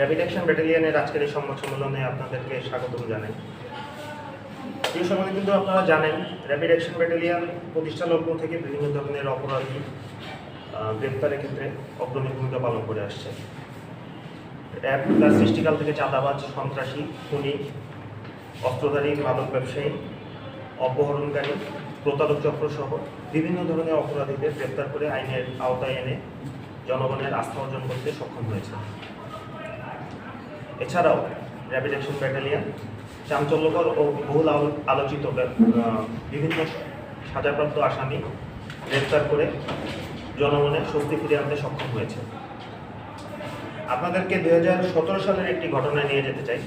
Rapid action ব্যাটালিয়নের আজকের এই সংবাদ সম্মেলনে আপনাদেরকে স্বাগতম জানাই। এই সময় কিন্তু আপনারা জানেন র্যাপিড অ্যাকশন ব্যাটালিয়ন প্রতিষ্ঠা লগ্ন থেকে বিভিন্ন ধরনের অপরাধী গ্রেপ্তারের ক্ষেত্রে অগ্রণী ভূমিকা পালন করে আসছে। র্যাব তার সৃষ্টিকাল থেকে চাঁদাবাজ, সন্ত্রাসী, খুনি, অস্ত্রধারী, মাদক ব্যবসায়ী, অপহরণকারী, প্রতারক চক্র সহ বিভিন্ন ধরনের অপরাধীদের গ্রেপ্তার করে আইনের আওতায় এনে জনগণের আস্থা অর্জন করতে সক্ষম হয়েছে। এছাড়াও র্যাপিড অ্যাকশন ব্যাটালিয়ন চাঞ্চল্যকর ও বহুল আলোচিত বিভিন্ন সাজাপ্রাপ্ত আসামি গ্রেপ্তার করে জনগণের স্বস্তি ফিরিয়ে আনতে সক্ষম হয়েছে। আপনাদেরকে 2017 সালের একটি ঘটনায় নিয়ে যেতে চাই।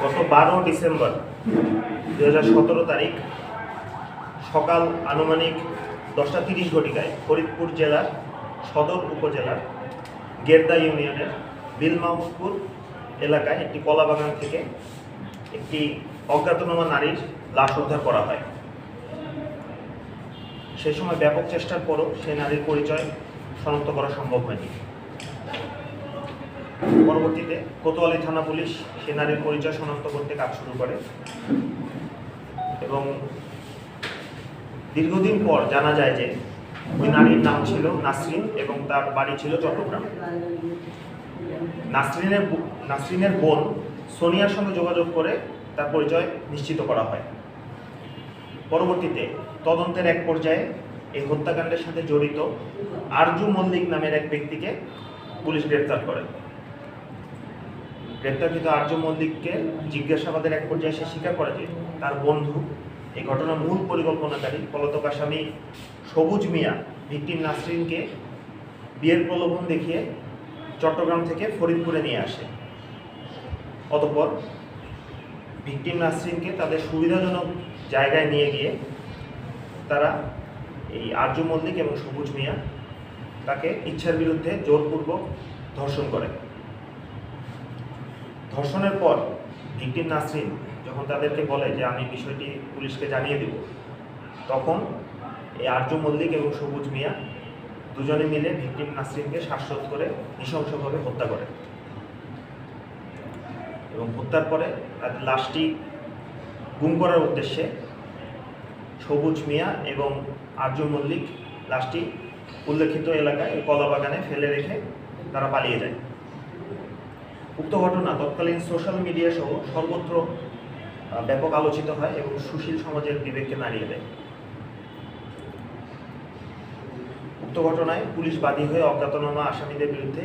গত 12 ডিসেম্বর 2017 তারিখ সকাল আনুমানিক 10:30 ঘটিকায় ফরিদপুর জেলার সদর উপজেলার গেরদা ইউনিয়নের বিলমাউসপুর এলাকায় একটি কলাবাগান থেকে একটি অজ্ঞাতনামা নারীর লাশ উদ্ধার করা হয়। সেই সময় ব্যাপক চেষ্টার পরও সেই নারীর পরিচয় শনাক্ত করা সম্ভব হয়নি। পরবর্তীতে কোতোয়ালি থানা পুলিশ সে নারীর পরিচয় শনাক্ত করতে কাজ শুরু করে এবং দীর্ঘদিন পর জানা যায় যে ওই নারীর নাম ছিল নাসরিন এবং তার বাড়ি ছিল চট্টগ্রাম। নাসরিনের বোন সোনিয়ার সঙ্গে যোগাযোগ করে তার পরিচয় নিশ্চিত করা হয়। পরবর্তীতে তদন্তের এক পর্যায়ে এই হত্যাকাণ্ডের সাথে জড়িত আরজু মল্লিক নামের এক ব্যক্তিকে পুলিশ গ্রেপ্তার করে। গ্রেপ্তারকৃত আরজু মল্লিককে জিজ্ঞাসাবাদের এক পর্যায়ে সে স্বীকার করে যে তার বন্ধু এই ঘটনার মূল পরিকল্পনাকারী পলাতক আসামি সবুজ মিয়া ভিকটিম নাসরিনকে বিয়ের প্রলোভন দেখিয়ে চট্টগ্রাম থেকে ফরিদপুরে নিয়ে আসে। অতঃপর ভিকটিম নাসরিনকে তাদের সুবিধাজনক জায়গায় নিয়ে গিয়ে তারা এই আরজু মল্লিক এবং সবুজ মিয়া তাকে ইচ্ছার বিরুদ্ধে জোরপূর্বক ধর্ষণ করে। ধর্ষণের পর ভিকটিম নাসরিন যখন তাদেরকে বলে যে আমি বিষয়টি পুলিশকে জানিয়ে দেব, তখন এই আরজু মল্লিক এবং সবুজ মিয়া দুজনে মিলে ভিকটিম নাসরিনকে শ্বাসরোধ করে নৃশংসভাবে হত্যা করে এবং হত্যার পরে তাদের লাশটি গুম করার উদ্দেশ্যে সবুজ মিয়া এবং আরজু মল্লিক লাশটি উল্লেখিত এলাকায় কলাবাগানে ফেলে রেখে তারা পালিয়ে যায়। উক্ত ঘটনা তৎকালীন সোশ্যাল মিডিয়া সহ সর্বত্র ব্যাপক আলোচিত হয় এবং সুশীল সমাজের বিবেককে নাড়িয়ে দেয়। উক্ত ঘটনায় পুলিশ বাদী হয়ে অজ্ঞাতনামা আসামিদের বিরুদ্ধে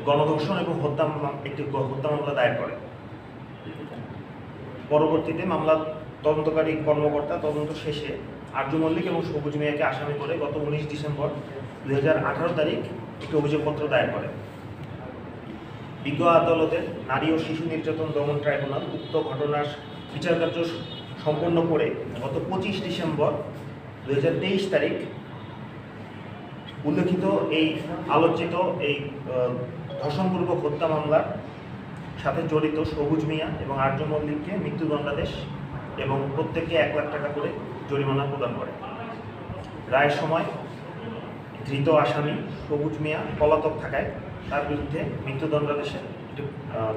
গণধর্ষণ এবং একটি হত্যা মামলা দায়ের করে। পরবর্তীতে মামলার তদন্তকারী কর্মকর্তা তদন্ত শেষে আরজু মল্লিক এবং সবুজ মিয়াকে আসামি করে গত 19 ডিসেম্বর 2018 তারিখ একটি অভিযোগপত্র দায়ের করে। বিজ্ঞ আদালতের নারী ও শিশু নির্যাতন দমন ট্রাইব্যুনাল উক্ত ঘটনার বিচারকার্য সম্পন্ন করে গত 25 ডিসেম্বর 2023 তারিখ উল্লেখিত এই আলোচিত এই ধর্ষণপূর্বক হত্যা মামলার সাথে জড়িত সবুজ মিয়া এবং আরজু মল্লিককে মৃত্যুদণ্ডাদেশ এবং প্রত্যেককে 1 লাখ টাকা করে জরিমানা প্রদান করে। রায়ের সময় ধৃত আসামি সবুজ মিয়া পলাতক থাকায় তার বিরুদ্ধে মৃত্যুদণ্ডাদেশে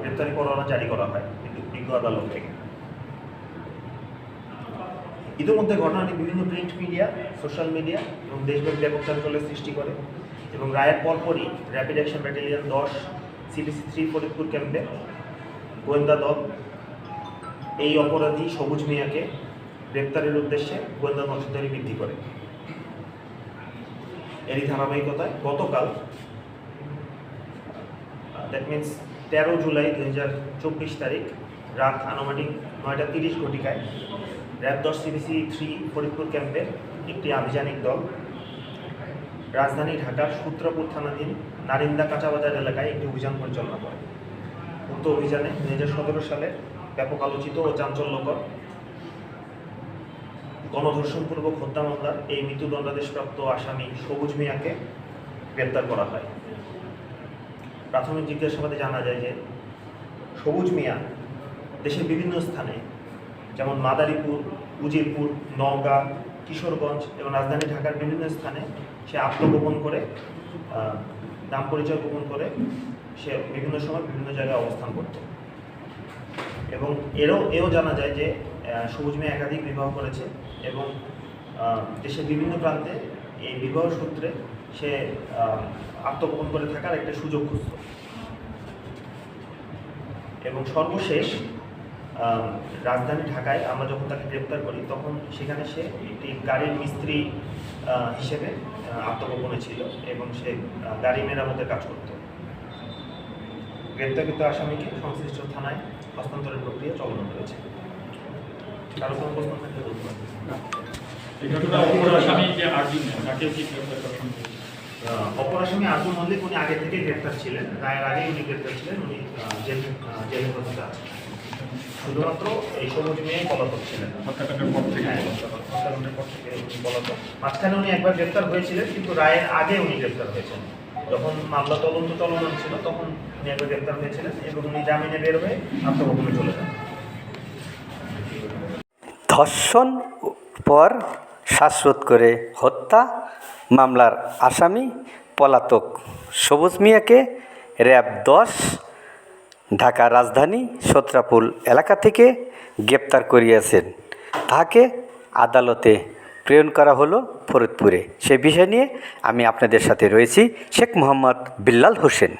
গ্রেপ্তারি পরোয়ানা জারি করা হয় বিজ্ঞ আদালত থেকে। ইতিমধ্যে ঘটনাটি বিভিন্ন প্রিন্ট মিডিয়া, সোশ্যাল মিডিয়া এবং দেশব্যাপী ব্যাপক চাঞ্চল্যের সৃষ্টি করে এবং রায়ের পরপরই rapid action battalion 10 CPC 3 Faridpur ক্যাম্পে গোয়েন্দা দল এই অপরাধী সবুজ মিয়াকে গ্রেপ্তারের উদ্দেশ্যে গোয়েন্দা নজরদারি বৃদ্ধি করে। এরই ধারাবাহিকতায় গতকাল দ্যাট মিনস 13 জুলাই 2024 তারিখ রাত আনুমানিক 9:30 ঘটিকায় র্যাব 10 CPC 3 ফরিদপুর ক্যাম্পের একটি আভিযানিক দল রাজধানী ঢাকার সূত্রাপুর থানাধীন নারিন্দা কাঁচাবাজার এলাকায় একটি অভিযান পরিচালনা করে। উক্ত অভিযানে 2017 সালে ব্যাপক আলোচিত ও চাঞ্চল্যকর গণধর্ষণপূর্বক হত্যা মামলার এই মৃত্যুদণ্ডাদেশপ্রাপ্ত আসামি সবুজ মিয়াকে গ্রেপ্তার করা হয়। প্রাথমিক জিজ্ঞাসাবাদে জানা যায় যে সবুজ মিয়া দেশের বিভিন্ন স্থানে যেমন মাদারীপুর, উজিরপুর, নওগাঁ, কিশোরগঞ্জ এবং রাজধানী ঢাকার বিভিন্ন স্থানে সে আত্মগোপন করে নাম পরিচয় গোপন করে সে বিভিন্ন সময় বিভিন্ন জায়গায় অবস্থান করত। এবং এও জানা যায় যে সবুজ মিয়া একাধিক বিবাহ করেছে এবং দেশের বিভিন্ন প্রান্তে এই বিবাহ সূত্রে সে আত্মগোপন করে থাকার একটা সুযোগ খুঁজত। এবং সর্বশেষ রাজধানী ঢাকায় আমরা যখন তাকে গ্রেপ্তার করি তখন সেখানে সে একটি গাড়ির মিস্ত্রি হিসেবে আত্মগোপনে ছিল এবং সে গাড়ি মেরামতের কাজ করত। গ্রেপ্তারকৃত আসামিকে সংশ্লিষ্ট থানায় হস্তান্তরের প্রক্রিয়া চলমান রয়েছে। কারো কোনো প্রশ্ন থাকলে বলতে পারেন। অপর আসামি আর্জুন মল্লিক উনি আগে থেকে গ্রেপ্তার ছিলেন, রায়ের আগেই উনি গ্রেপ্তার ছিলেন, উনি জেলে হেফাজতে আছেন। শুধুমাত্র এই সবুজ মেয়েই পলাতক ছিলেন হত্যাকাণ্ডের পর থেকে। হত্যাকাণ্ডের পর থেকে উনি পলাতক। মাঝখানে উনি একবার গ্রেপ্তার হয়েছিলেন, কিন্তু রায়ের আগে উনি গ্রেপ্তার হয়েছেন। যখন মামলা তদন্ত চলমান ছিল তখন উনি একবার গ্রেপ্তার হয়েছিলেন এবং উনি জামিনে বের হয়ে আত্মগোপনে চলে যান। ধর্ষণ পর শ্বাসরোধ করে হত্যা মামলার আসামি পলাতক সবুজ মিয়াকে র্যাব 10 ঢাকা রাজধানী সত্রাপুল এলাকা থেকে গ্রেপ্তার করিয়েছেন। তাকে আদালতে প্রেরণ করা হলো ফরিদপুরে। সে বিষয় নিয়ে আমি আপনাদের সাথে রয়েছি শেখ মোহাম্মদ বিল্লাল হোসেন।